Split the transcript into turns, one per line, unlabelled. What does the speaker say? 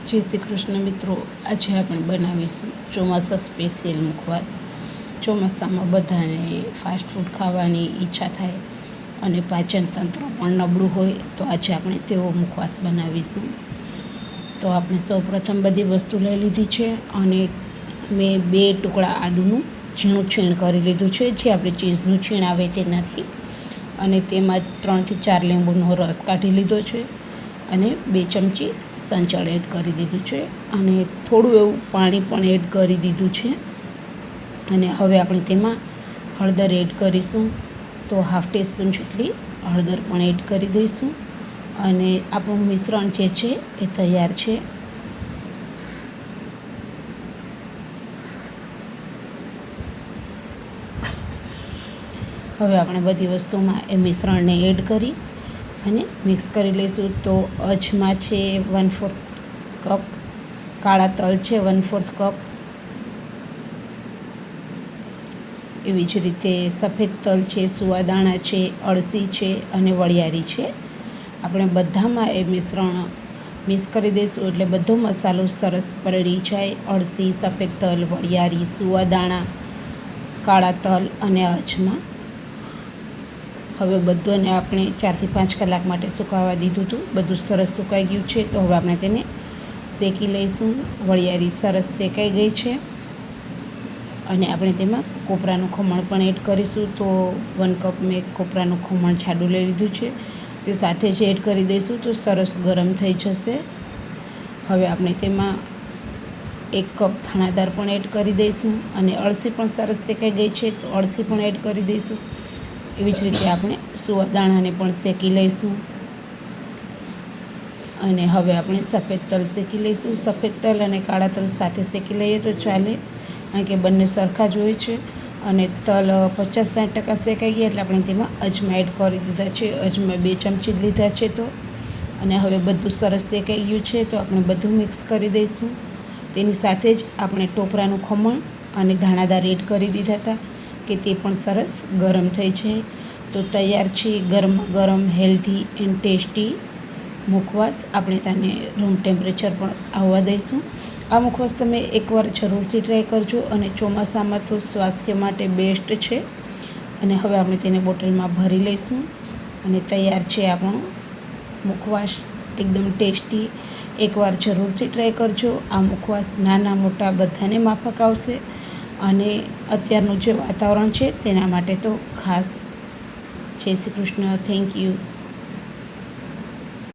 જય શ્રી કૃષ્ણ મિત્રો, આજે આપણે બનાવીશું ચોમાસા સ્પેશિયલ મુખવાસ. ચોમાસામાં બધાને ફાસ્ટ ફૂડ ખાવાની ઈચ્છા થાય અને પાચન તંત્ર પણ નબળું હોય, તો આજે આપણે તેવો મુખવાસ બનાવીશું. તો આપણે સૌપ્રથમ બધી વસ્તુ લઈ લીધી છે અને મેં 2 ટુકડા આદુનું ઝીણું છીણ કરી લીધું છે, જે આપણે ચીઝનું છીણ આવે તેનાથી. અને તેમાં 3 થી 4 લીંબુનો રસ કાઢી લીધો છે અને 2 ચમચી સંચળ એડ કરી દીધું છે અને થોડું એવું પાણી પણ એડ કરી દીધું છે. અને હવે આપણે તેમાં હળદર એડ કરીશું, તો 1/2 ટીસ્પૂન જેટલી હળદર પણ એડ કરી દઈશું. અને આપણું મિશ્રણ જે છે એ તૈયાર છે. હવે આપણે બધી વસ્તુમાં એ મિશ્રણને એડ કરી અને મિક્સ કરી લઈશું. તો અજમા છે 1/4 કપ, કાળા તલ છે 1/4 કપ, એવી જ રીતે સફેદ તલ છે, સુવાદાણા છે, અળસી છે અને વરિયાળી છે. આપણે બધામાં એ મિશ્રણ મિક્સ કરી દઈશું એટલે બધો મસાલો સરસ પલળી જાય. અળસી, સફેદ તલ, વરિયાળી, સુવાદાણા, કાળા તલ અને અજમા. હવે બધાને આપણે 4 થી 5 કલાક માટે સુકાવા દીધું હતું. બધું સરસ સુકાઈ ગયું છે. તો હવે આપણે તેને શેકી લઈશું. વરિયાળી સરસ શેકાઈ ગઈ છે અને આપણે તેમાં કોપરાનું ખમણ પણ એડ કરીશું. તો 1 કપ મેં કોપરાનું ખમણ જાડું લઈ લીધું છે, તે સાથે જ એડ કરી દઈશું તો સરસ ગરમ થઈ જશે. હવે આપણે તેમાં 1 કપ ધાણાદાળ પણ એડ કરી દઈશું અને અળસી પણ સરસ શેકાઈ ગઈ છે, તો અળસી પણ એડ કરી દઈશું. એવી જ રીતે આપણે સુવાદાણાને પણ શેકી લઈશું. અને હવે આપણે સફેદ તલ શેકી લઈશું. સફેદ તલ અને કાળા તલ સાથે શેકી લઈએ તો ચાલે, કારણ કે બંને સરખા જ હોય છે. અને તલ 50-60% શેકાઈ ગયા એટલે આપણે તેમાં અજમા એડ કરી દીધા છે. અજમા 2 ચમચી જ લીધા છે. તો અને હવે બધું સરસ શેકાઈ ગયું છે, તો આપણે બધું મિક્સ કરી દઈશું. તેની સાથે જ આપણે ટોપરાનું ખમણ અને ધાણાદાળ એડ કરી દીધા હતા કે તે પણ સરસ ગરમ થઈ જાય. તો તૈયાર છે ગરમા ગરમ હેલ્ધી એન્ડ ટેસ્ટી મુખવાસ. આપણે તેને રૂમ ટેમ્પરેચર પણ આવવા દઈશું. આ મુખવાસ તમે એકવાર જરૂરથી ટ્રાય કરજો અને ચોમાસામાં તો સ્વાસ્થ્ય માટે બેસ્ટ છે. અને હવે આપણે તેને બોટલમાં ભરી લઈશું અને તૈયાર છે આપણો મુખવાસ, એકદમ ટેસ્ટી. એકવાર જરૂરથી ટ્રાય કરજો. આ મુખવાસ નાના મોટા બધાને માફક આવશે અને અત્યારનું જે વાતાવરણ છે તેના માટે તો ખાસ. જય શ્રી કૃષ્ણ. Thank you.